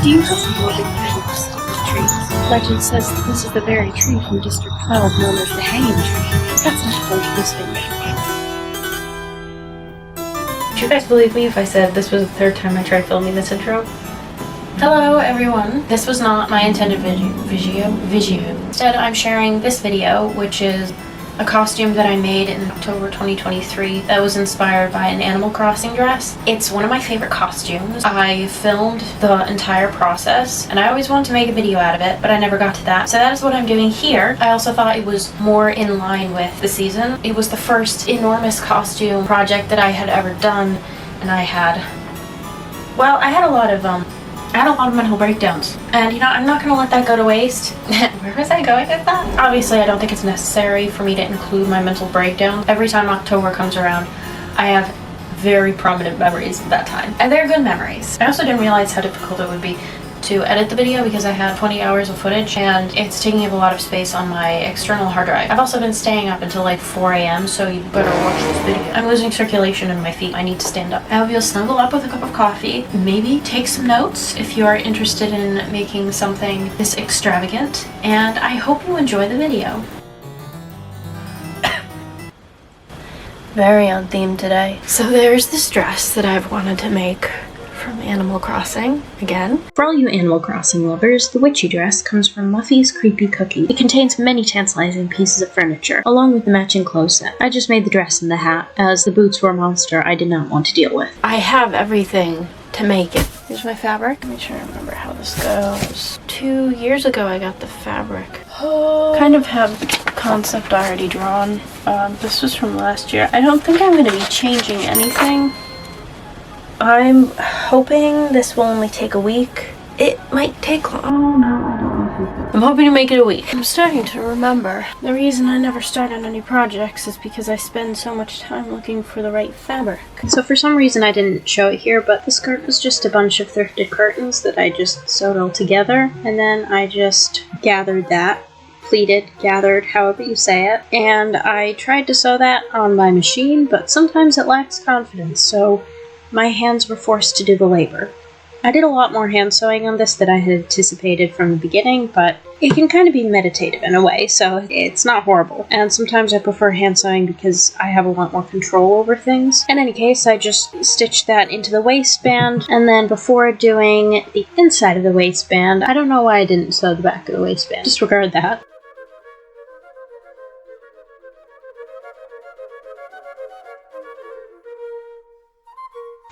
Do you have any legends of trees? Legend says that this is the very tree from District 12 known as the hanging tree. That's not the point of this video. Would you guys believe me if I said this was the third time I tried filming this intro? Hello everyone! This was not my intended video. Instead, I'm sharing this video, which is a costume that I made in October 2023 that was inspired by an Animal Crossing dress. It's one of my favorite costumes. I filmed the entire process and I always wanted to make a video out of it, but I never got to that. So that is what I'm doing here. I also thought it was more in line with the season. It was the first enormous costume project that I had ever done, and I had a lot of mental breakdowns. And you know, I'm not gonna let that go to waste. Where was I going with that? Obviously, I don't think it's necessary for me to include my mental breakdown. Every time October comes around, I have very prominent memories of that time. And they're good memories. I also didn't realize how difficult it would be to edit the video because I had 20 hours of footage and it's taking up a lot of space on my external hard drive. I've also been staying up until like 4 a.m. so you better watch this video. I'm losing circulation in my feet. I need to stand up. I hope you'll snuggle up with a cup of coffee, maybe take some notes if you are interested in making something this extravagant, and I hope you enjoy the video. Very on theme today. So there's this dress that I've wanted to make from Animal Crossing again. For all you Animal Crossing lovers, the witchy dress comes from Muffy's Creepy Cookie. It contains many tantalizing pieces of furniture, along with the matching clothes set. I just made the dress and the hat, as the boots were a monster I did not want to deal with. I have everything to make it. Here's my fabric. Let me try to remember how this goes. 2 years ago I got the fabric. Kind of have the concept already drawn. This was from last year. I don't think I'm going to be changing anything. I'm hoping this will only take a week. It might take long. Oh no, I don't want to. I'm hoping to make it a week. I'm starting to remember. The reason I never start on any projects is because I spend so much time looking for the right fabric. So for some reason I didn't show it here, but the skirt was just a bunch of thrifted curtains that I just sewed all together. And then I just gathered that. Pleated, gathered, however you say it. And I tried to sew that on my machine, but sometimes it lacks confidence, so my hands were forced to do the labor. I did a lot more hand sewing on this than I had anticipated from the beginning, but it can kind of be meditative in a way, so it's not horrible. And sometimes I prefer hand sewing because I have a lot more control over things. In any case, I just stitched that into the waistband, and then before doing the inside of the waistband, I don't know why I didn't sew the back of the waistband. Disregard that.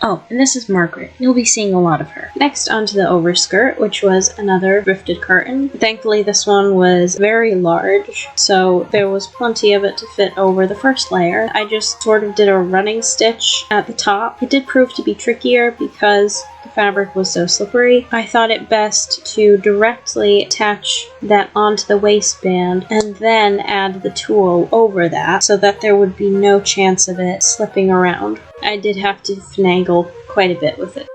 Oh, and this is Margaret. You'll be seeing a lot of her. Next, onto the overskirt, which was another thrifted curtain. Thankfully, this one was very large, so there was plenty of it to fit over the first layer. I just sort of did a running stitch at the top. It did prove to be trickier because the fabric was so slippery. I thought it best to directly attach that onto the waistband and then add the tulle over that so that there would be no chance of it slipping around. I did have to finagle quite a bit with it.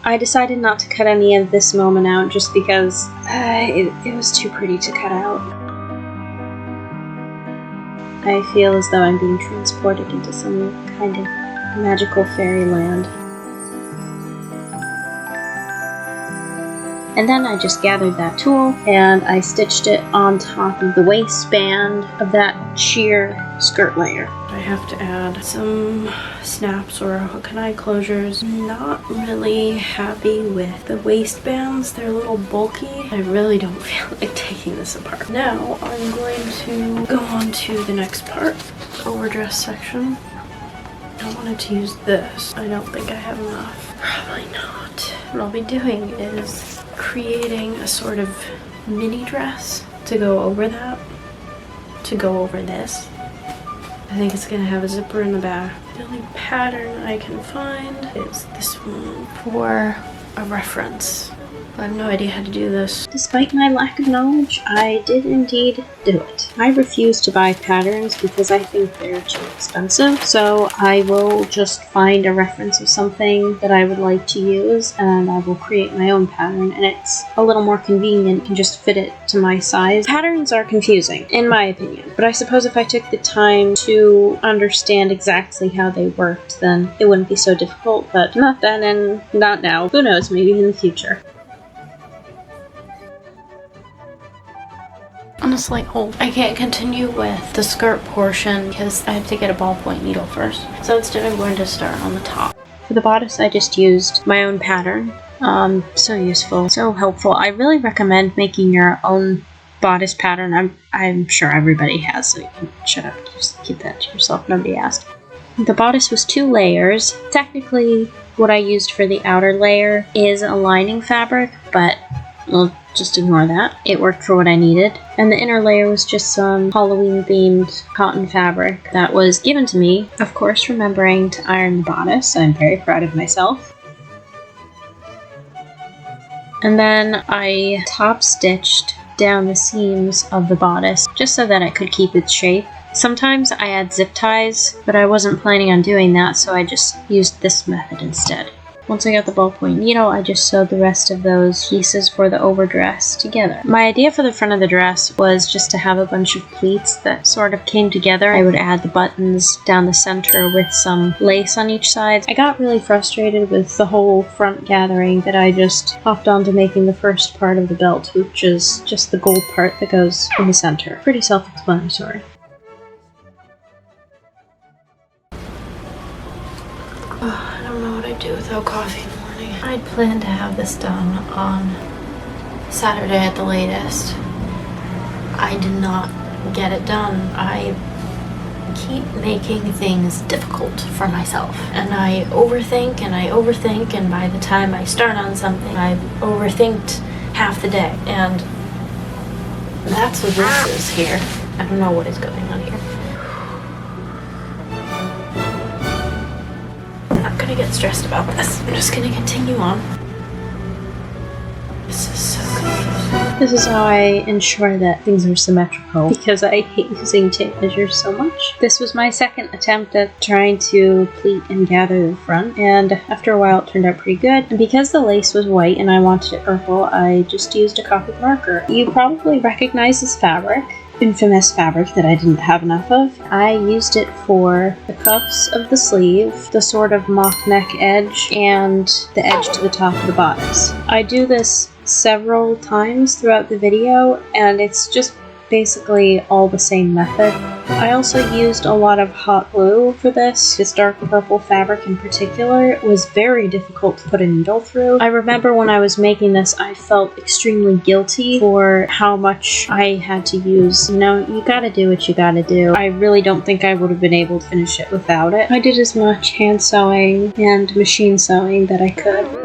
I decided not to cut any of this moment out just because it was too pretty to cut out. I feel as though I'm being transported into some kind of magical fairyland. And then I just gathered that tulle and I stitched it on top of the waistband of that sheer skirt layer. I have to add some snaps or hook and eye closures. Not really happy with the waistbands. They're a little bulky. I really don't feel like taking this apart. Now I'm going to go on to the next part, the overdress section. I wanted to use this. I don't think I have enough. Probably not. What I'll be doing is creating a sort of mini dress to go over that, to go over this. I think it's gonna have a zipper in the back. The only pattern I can find is this one for a reference. I have no idea how to do this. Despite my lack of knowledge, I did indeed do it. I refuse to buy patterns because I think they're too expensive, so I will just find a reference of something that I would like to use, and I will create my own pattern, and it's a little more convenient and just fit it to my size. Patterns are confusing, in my opinion, but I suppose if I took the time to understand exactly how they worked, then it wouldn't be so difficult, but not then and not now. Who knows, maybe in the future. On a slight hold. I can't continue with the skirt portion because I have to get a ballpoint needle first. So instead I'm going to start on the top. For the bodice, I just used my own pattern. So useful, so helpful. I really recommend making your own bodice pattern. I'm sure everybody has, so you can shut up, just keep that to yourself, nobody asked. The bodice was 2 layers. Technically, what I used for the outer layer is a lining fabric, but well, just ignore that. It worked for what I needed. And the inner layer was just some Halloween-themed cotton fabric that was given to me. Of course, remembering to iron the bodice. I'm very proud of myself. And then I top-stitched down the seams of the bodice just so that it could keep its shape. Sometimes I add zip ties, but I wasn't planning on doing that, so I just used this method instead. Once I got the ballpoint needle, I just sewed the rest of those pieces for the overdress together. My idea for the front of the dress was just to have a bunch of pleats that sort of came together. I would add the buttons down the center with some lace on each side. I got really frustrated with the whole front gathering that I just hopped on to making the first part of the belt, which is just the gold part that goes in the center. Pretty self-explanatory. I don't know what I'd do without coffee in the morning. I'd planned to have this done on Saturday at the latest. I did not get it done. I keep making things difficult for myself. And I overthink, and by the time I start on something, I've overthinked half the day. And that's what this is here. I don't know what is going on here. I'm not gonna get stressed about this. I'm just gonna continue on. This is so confusing. This is how I ensure that things are symmetrical, because I hate using tape measures so much. This was my second attempt at trying to pleat and gather the front, and after a while it turned out pretty good. And because the lace was white and I wanted it purple, I just used a copic marker. You probably recognize this fabric. Infamous fabric that I didn't have enough of. I used it for the cuffs of the sleeve, the sort of mock neck edge, and the edge to the top of the bodice. I do this several times throughout the video, and it's just basically all the same method. I also used a lot of hot glue for this. This dark purple fabric in particular was very difficult to put a needle through. I remember when I was making this, I felt extremely guilty for how much I had to use. You know, you gotta do what you gotta do. I really don't think I would have been able to finish it without it. I did as much hand sewing and machine sewing that I could.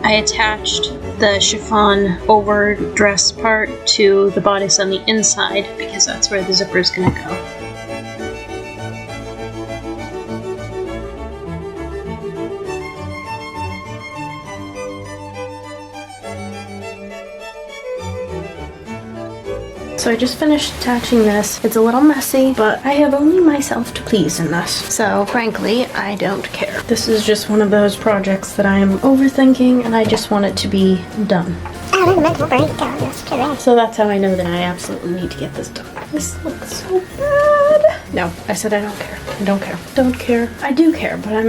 I attached the chiffon overdress part to the bodice on the inside because that's where the zipper is going to go. So I just finished attaching this. It's a little messy, but I have only myself to please in this. So frankly, I don't care. This is just one of those projects that I am overthinking and I just want it to be done. So that's how I know that I absolutely need to get this done. This looks so bad. No, I said I don't care. I don't care. Don't care. I do care, but I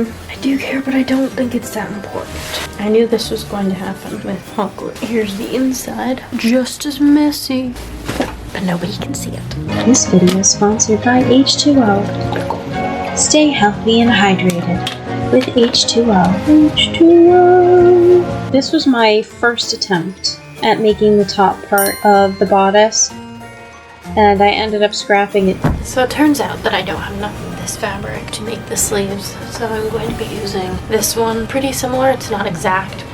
don't think it's that important. I knew this was going to happen with hot glue. Here's the inside. Just as messy. But nobody can see it. This video is sponsored by H2O. Stay healthy and hydrated with H2O. H2O. This was my first attempt at making the top part of the bodice, and I ended up scrapping it. So it turns out that I don't have enough of this fabric to make the sleeves, so I'm going to be using this one. Pretty similar, it's not exact.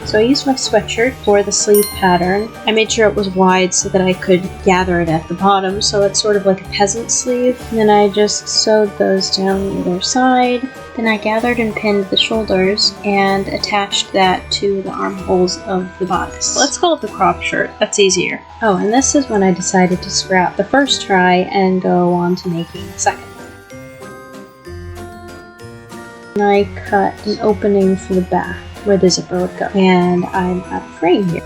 So I used my sweatshirt for the sleeve pattern. I made sure it was wide so that I could gather it at the bottom, so it's sort of like a peasant sleeve. And then I just sewed those down either side. Then I gathered and pinned the shoulders and attached that to the armholes of the bodice. Let's call it the crop shirt, that's easier. Oh, and this is when I decided to scrap the first try and go on to making the second. And I cut an opening for the back where the zipper would go. And I'm out of frame here.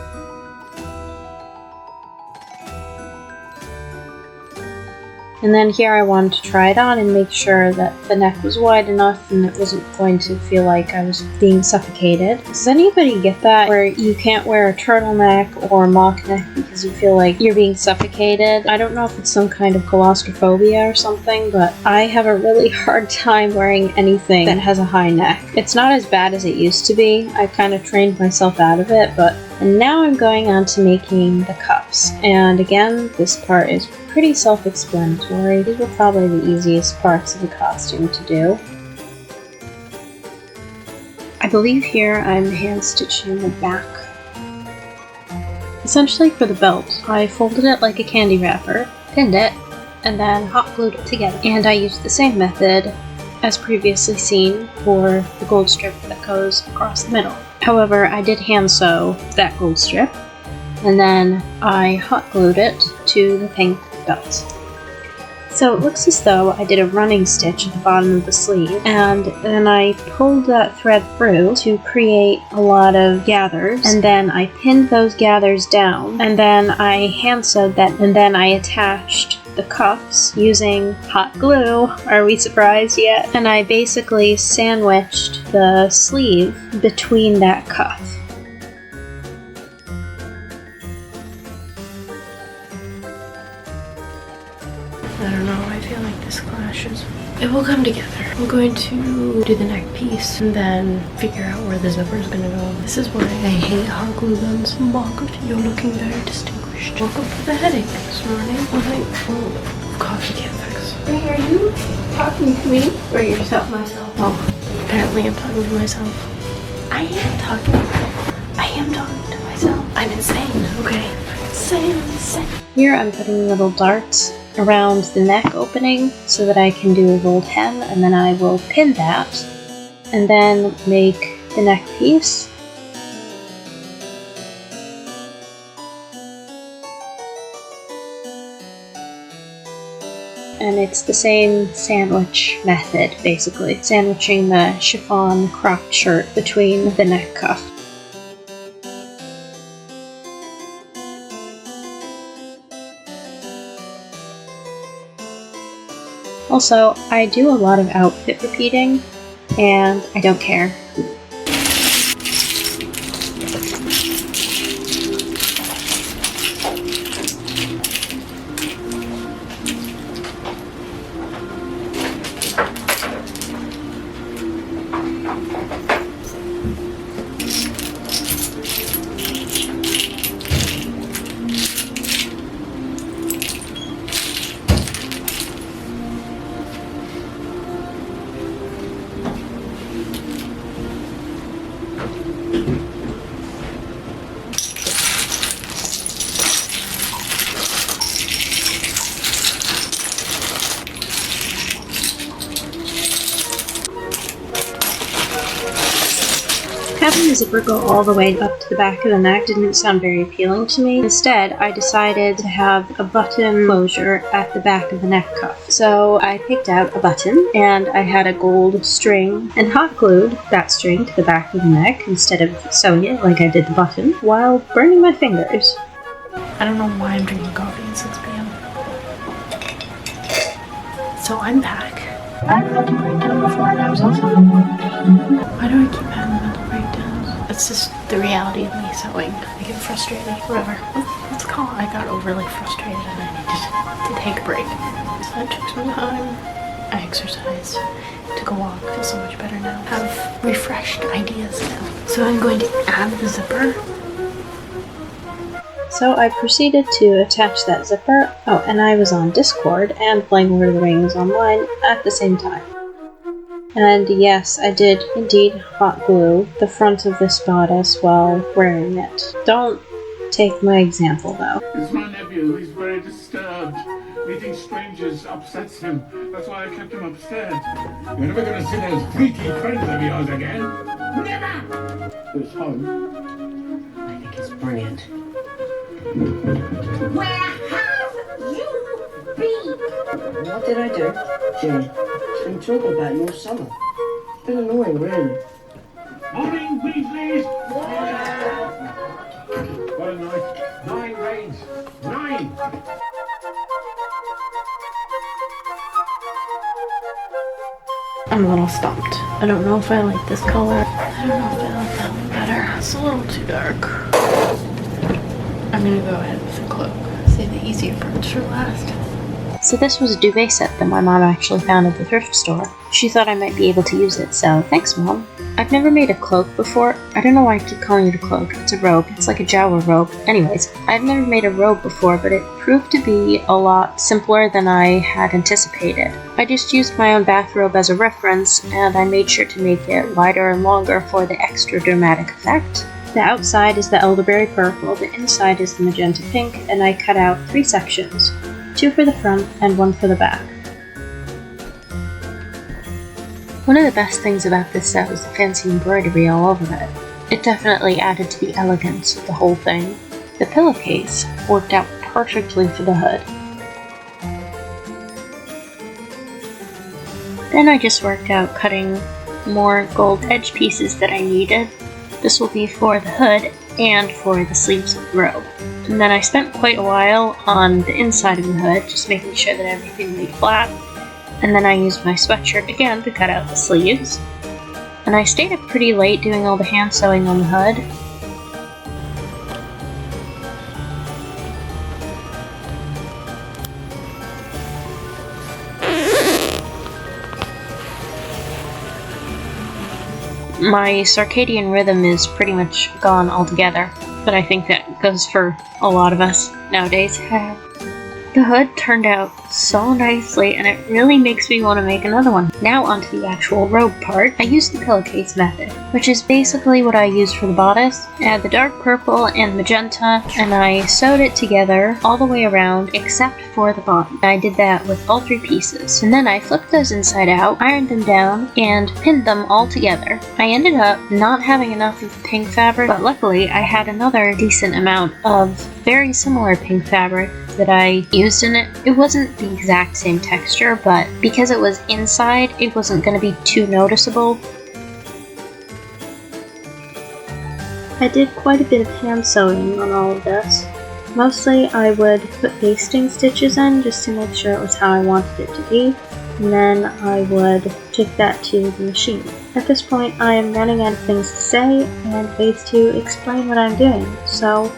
And then here I wanted to try it on and make sure that the neck was wide enough and it wasn't going to feel like I was being suffocated. Does anybody get that? Where you can't wear a turtleneck or a mock neck because you feel like you're being suffocated? I don't know if it's some kind of claustrophobia or something, but I have a really hard time wearing anything that has a high neck. It's not as bad as it used to be. I've kind of trained myself out of it, and now I'm going on to making the cuffs. And again, this part is pretty self-explanatory. These were probably the easiest parts of the costume to do. I believe here I'm hand stitching the back. Essentially for the belt, I folded it like a candy wrapper, pinned it, and then hot glued it together. And I used the same method as previously seen for the gold strip that goes across the middle. However, I did hand sew that gold strip, and then I hot glued it to the pink belt. So it looks as though I did a running stitch at the bottom of the sleeve, and then I pulled that thread through to create a lot of gathers, and then I pinned those gathers down, and then I hand sewed that, and then I attached the cuffs using hot glue. Are we surprised yet? And I basically sandwiched the sleeve between that cuff. I don't know, I feel like this clashes. It will come together. I'm going to do the neck piece and then figure out where the zipper is going to go. This is why I hate hot glue guns. Margaret, you're looking very distinguished. Woke up with a headache this morning. Coffee can't fix. Hey, are you talking to me? Or yourself? Myself. Oh, apparently I'm talking to myself. I am talking to myself. I'm insane, okay? Insane. Here I'm putting little darts around the neck opening so that I can do a rolled hem, and then I will pin that and then make the neck piece. And it's the same sandwich method, basically. Sandwiching the chiffon cropped shirt between the neck cuff. Also, I do a lot of outfit repeating, and I don't care. Having the zipper go all the way up to the back of the neck didn't sound very appealing to me. Instead, I decided to have a button closure at the back of the neck cuff. So I picked out a button, and I had a gold string, and hot glued that string to the back of the neck instead of sewing it like I did the button, while burning my fingers. I don't know why I'm drinking coffee at 6 p.m. So I'm back. I had mental breakdown before, and I was also why do I keep having mental breakdowns? It's just the reality of me sewing. I get frustrated. Whatever. Let's call it. I got overly frustrated and I needed to take a break. So I took some time. I exercised. Took a walk. Feel so much better now. Have refreshed ideas now. So I'm going to add the zipper So I proceeded to attach that zipper. Oh, and I was on Discord and playing Lord of the Rings online at the same time. And yes, I did indeed hot glue the front of this bodice while wearing it. Don't take my example though. It's my nephew. He's very disturbed. Meeting strangers upsets him. That's why I kept him upstairs. You're never going to see those freaky friends of yours again. Never! It's home. I think it's brilliant. Where have you been? What did I do? Jane, she's been talking about your summer. It's been annoying, really. Morning, Weasleys! What a night. 9 rains. 9! I'm a little stumped. I don't know if I like this color. I don't know if I like that one better. It's a little too dark. I'm gonna go ahead with the cloak. Save the easier parts for last. So this was a duvet set that my mom actually found at the thrift store. She thought I might be able to use it, so thanks, Mom. I've never made a cloak before. I don't know why I keep calling it a cloak. It's a robe. It's like a Jawa robe. Anyways, I've never made a robe before, but it proved to be a lot simpler than I had anticipated. I just used my own bathrobe as a reference, and I made sure to make it wider and longer for the extra dramatic effect. The outside is the elderberry purple, the inside is the magenta pink, and I cut out 3 sections. 2 for the front and 1 for the back. One of the best things about this set was the fancy embroidery all over it. It definitely added to the elegance of the whole thing. The pillowcase worked out perfectly for the hood. Then I just worked out cutting more gold edge pieces that I needed. This will be for the hood and for the sleeves of the robe. And then I spent quite a while on the inside of the hood, just making sure that everything laid flat. And then I used my sweatshirt again to cut out the sleeves. And I stayed up pretty late doing all the hand sewing on the hood. My circadian rhythm is pretty much gone altogether, but I think that goes for a lot of us nowadays. The hood turned out so nicely, and it really makes me want to make another one. Now onto the actual robe part. I used the pillowcase method, which is basically what I used for the bodice. I had the dark purple and magenta, and I sewed it together all the way around except for the bottom. I did that with all 3 pieces. And then I flipped those inside out, ironed them down, and pinned them all together. I ended up not having enough of the pink fabric, but luckily I had another decent amount of very similar pink fabric that I used in it. It wasn't the exact same texture, but because it was inside, it wasn't going to be too noticeable. I did quite a bit of hand sewing on all of this. Mostly I would put basting stitches in just to make sure it was how I wanted it to be, and then I would take that to the machine. At this point I am running out of things to say and ways to explain what I'm doing, so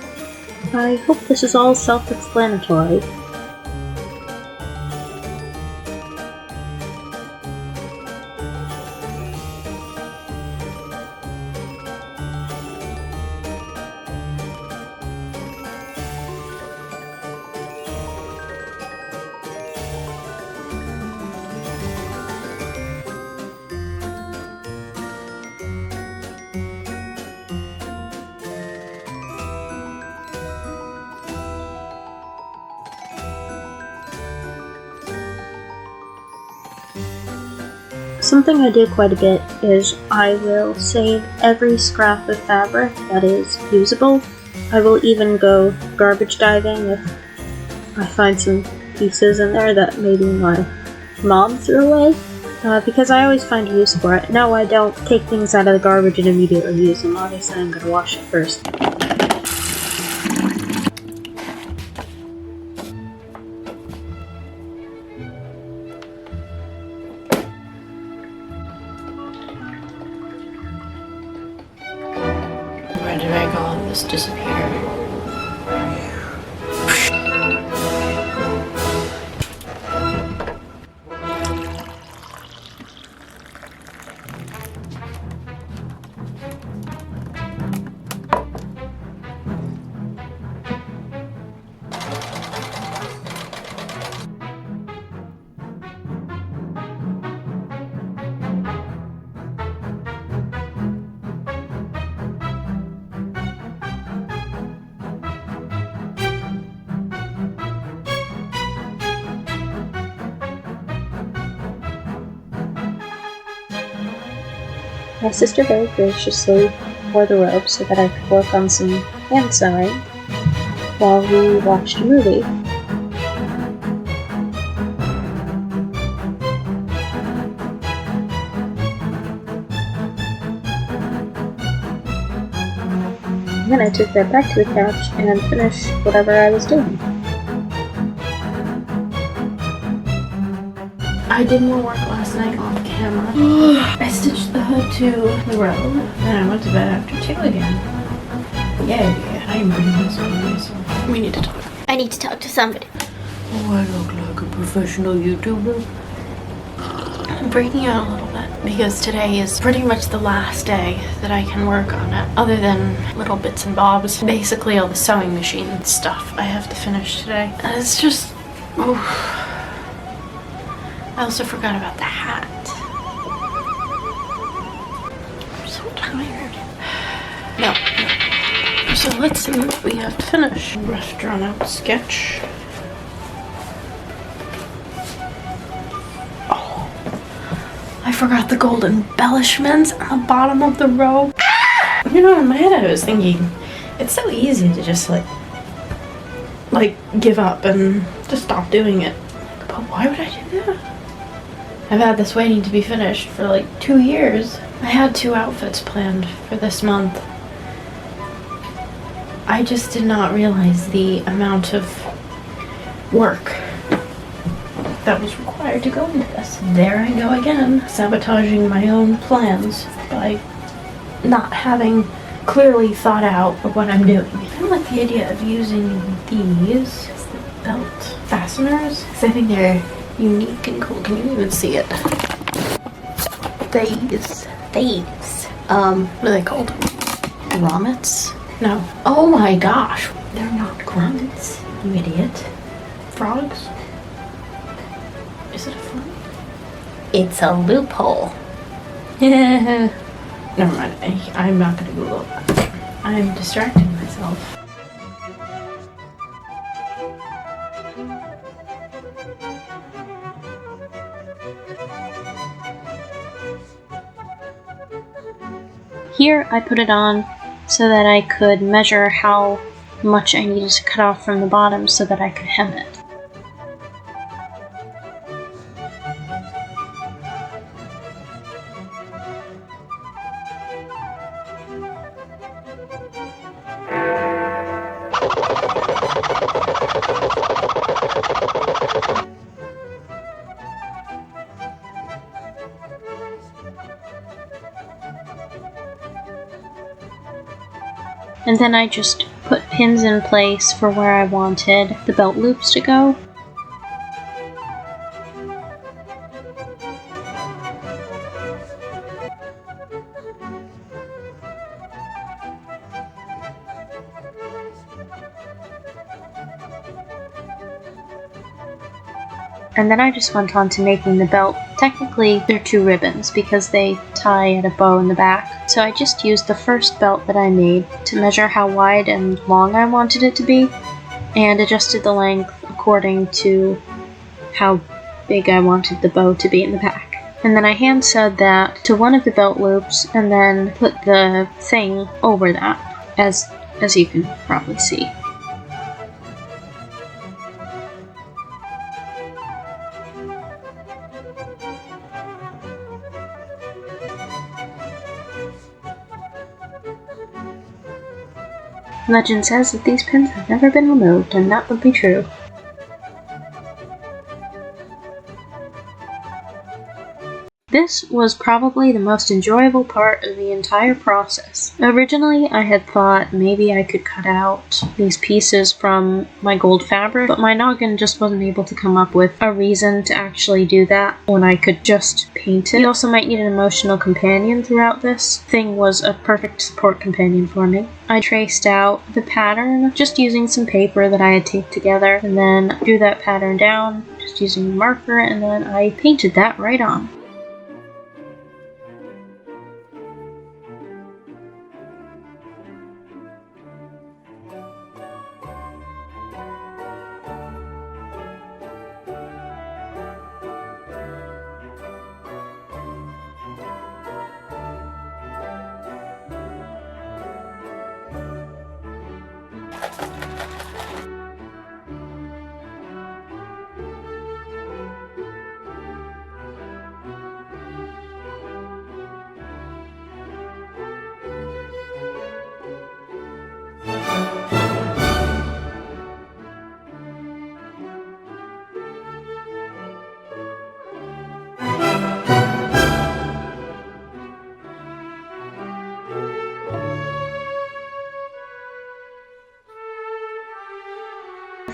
I hope this is all self-explanatory. Something I do quite a bit is I will save every scrap of fabric that is usable. I will even go garbage diving if I find some pieces in there that maybe my mom threw away, because I always find a use for it. No, I don't take things out of the garbage and immediately use them. Obviously I'm going to wash it first. Where did I go? All this disappeared. My sister very graciously wore the robe so that I could work on some hand sewing while we watched a movie. And then I took that back to the couch and finished whatever I was doing. I did more work last night off camera. I stitched the hood to the robe, and I went to bed after 2 again. Yeah, I'm reading this one myself. We need to talk. I need to talk to somebody. Oh, I look like a professional YouTuber. I'm breaking out a little bit because today is pretty much the last day that I can work on it, other than little bits and bobs. Basically all the sewing machine stuff I have to finish today. And it's just, I also forgot about the hat. I'm so tired. No. So let's see what we have to finish. Rough drawn out sketch. I forgot the gold embellishments on the bottom of the robe. You know, in my head I was thinking, it's so easy to just like give up and just stop doing it. But why would I do that? I've had this waiting to be finished for like 2 years. I had 2 outfits planned for this month. I just did not realize the amount of work that was required to go into this. There I go again, sabotaging my own plans by not having clearly thought out what I'm doing. I don't like the idea of using these as the belt fasteners, because I think they're unique and cool. Can you even see it? These. What are they called? Grommets? No. Oh my gosh. They're not grommets, you idiot. Frogs? Is it a frog? It's a loophole. Yeah. Never mind. I'm not gonna Google that. I'm distracting myself. Here I put it on so that I could measure how much I needed to cut off from the bottom so that I could hem it. And then I just put pins in place for where I wanted the belt loops to go. And then I just went on to making the belt. Technically, they're 2 ribbons because they tie at a bow in the back. So I just used the first belt that I made to measure how wide and long I wanted it to be, and adjusted the length according to how big I wanted the bow to be in the back. And then I hand sewed that to one of the belt loops and then put the thing over that, as you can probably see. Legend says that these pins have never been removed, and that would be true. This was probably the most enjoyable part of the entire process. Originally, I had thought maybe I could cut out these pieces from my gold fabric, but my noggin just wasn't able to come up with a reason to actually do that when I could just paint it. You also might need an emotional companion throughout this. Thing was a perfect support companion for me. I traced out the pattern just using some paper that I had taped together, and then drew that pattern down just using a marker, and then I painted that right on.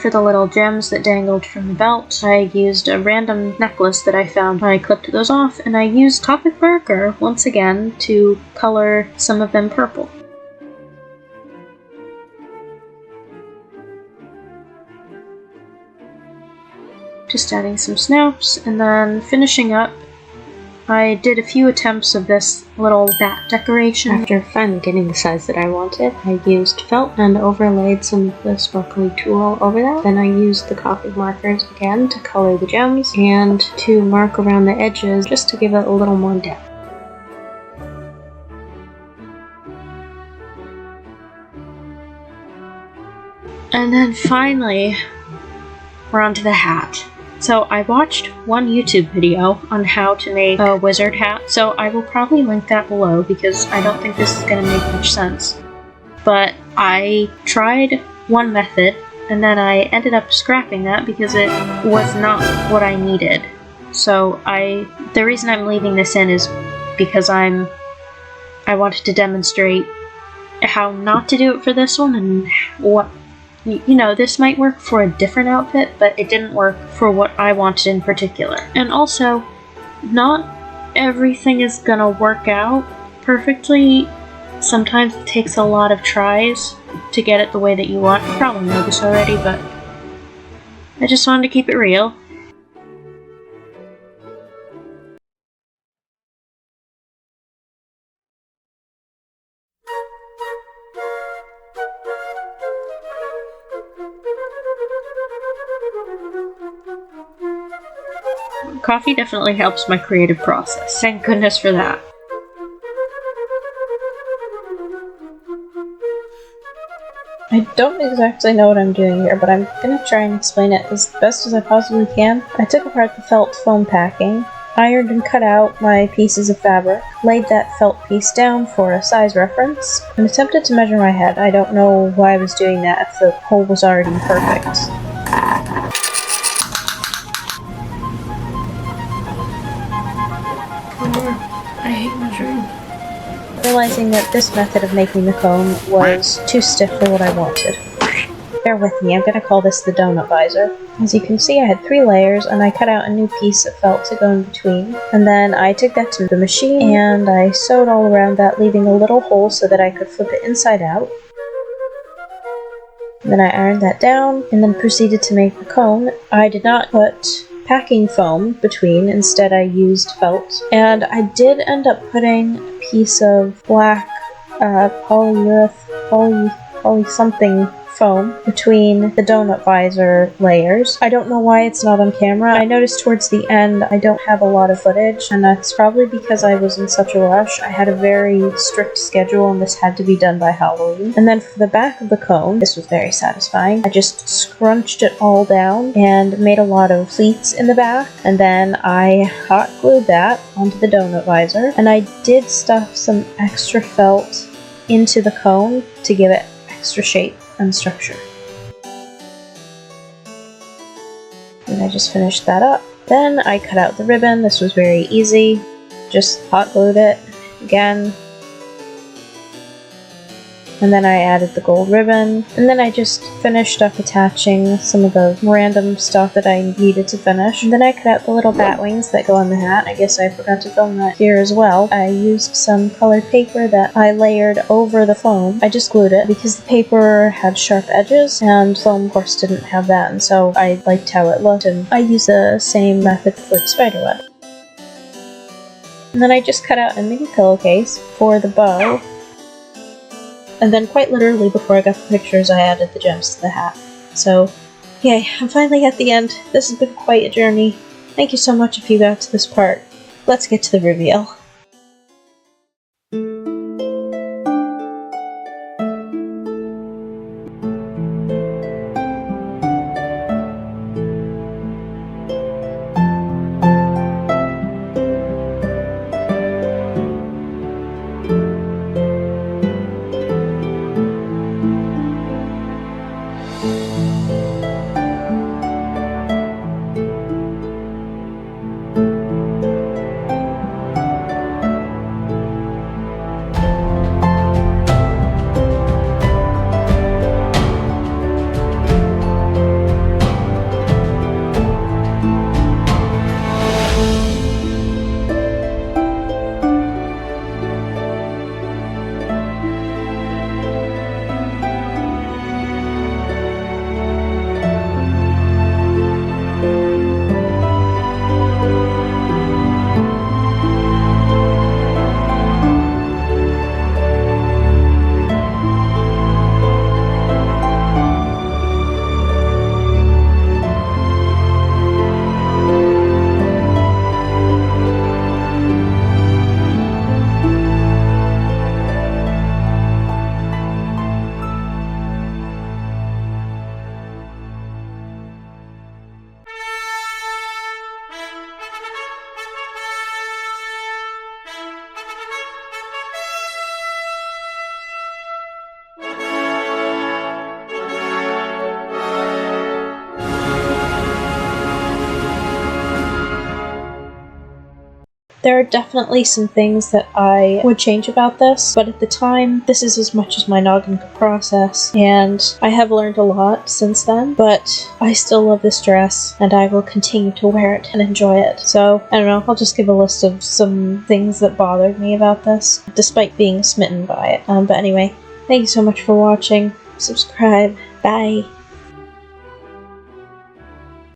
For the little gems that dangled from the belt, I used a random necklace that I found. I clipped those off, and I used Copic marker once again to color some of them purple. Just adding some snaps, and then finishing up, I did a few attempts of this little bat decoration. After finally getting the size that I wanted, I used felt and overlaid some of the sparkly tulle over that. Then I used the Copic markers again to color the gems and to mark around the edges just to give it a little more depth. And then finally, we're onto the hat. So I watched one YouTube video on how to make a wizard hat, so I will probably link that below because I don't think this is going to make much sense. But I tried one method, and then I ended up scrapping that because it was not what I needed. So the reason I'm leaving this in is because I wanted to demonstrate how not to do it for this one and what. You know, this might work for a different outfit, but it didn't work for what I wanted in particular. And also, not everything is gonna work out perfectly. Sometimes it takes a lot of tries to get it the way that you want. You probably know this already, but I just wanted to keep it real. Coffee definitely helps my creative process. Thank goodness for that. I don't exactly know what I'm doing here, but I'm gonna try and explain it as best as I possibly can. I took apart the felt foam packing, ironed and cut out my pieces of fabric, laid that felt piece down for a size reference, and attempted to measure my head. I don't know why I was doing that if the hole was already perfect. I hate measuring. Realizing that this method of making the cone was too stiff for what I wanted. Bear with me, I'm gonna call this the donut visor. As you can see, I had 3 layers, and I cut out a new piece of felt to go in between. And then I took that to the machine, and I sewed all around that, leaving a little hole so that I could flip it inside out. And then I ironed that down, and then proceeded to make the cone. I did not put packing foam between, instead I used felt. And I did end up putting a piece of black poly something foam between the donut visor layers. I don't know why it's not on camera. I noticed towards the end I don't have a lot of footage, and that's probably because I was in such a rush. I had a very strict schedule and this had to be done by Halloween. And then for the back of the cone, this was very satisfying. I just scrunched it all down and made a lot of pleats in the back, and then I hot glued that onto the donut visor, and I did stuff some extra felt into the cone to give it extra shape and structure. And I just finished that up. Then I cut out the ribbon. This was very easy. Just hot glued it again. And then I added the gold ribbon. And then I just finished up attaching some of the random stuff that I needed to finish. And then I cut out the little bat wings that go on the hat. I guess I forgot to film that here as well. I used some colored paper that I layered over the foam. I just glued it because the paper had sharp edges and foam of course didn't have that, and so I liked how it looked, and I used the same method for the spiderweb. And then I just cut out a mini pillowcase for the bow. And then quite literally before I got the pictures, I added the gems to the hat. So, yay, I'm finally at the end. This has been quite a journey. Thank you so much if you got to this part. Let's get to the reveal. There are definitely some things that I would change about this, but at the time, this is as much as my noggin could process, and I have learned a lot since then, but I still love this dress, and I will continue to wear it and enjoy it. So, I don't know, I'll just give a list of some things that bothered me about this, despite being smitten by it. But anyway, thank you so much for watching. Subscribe. Bye.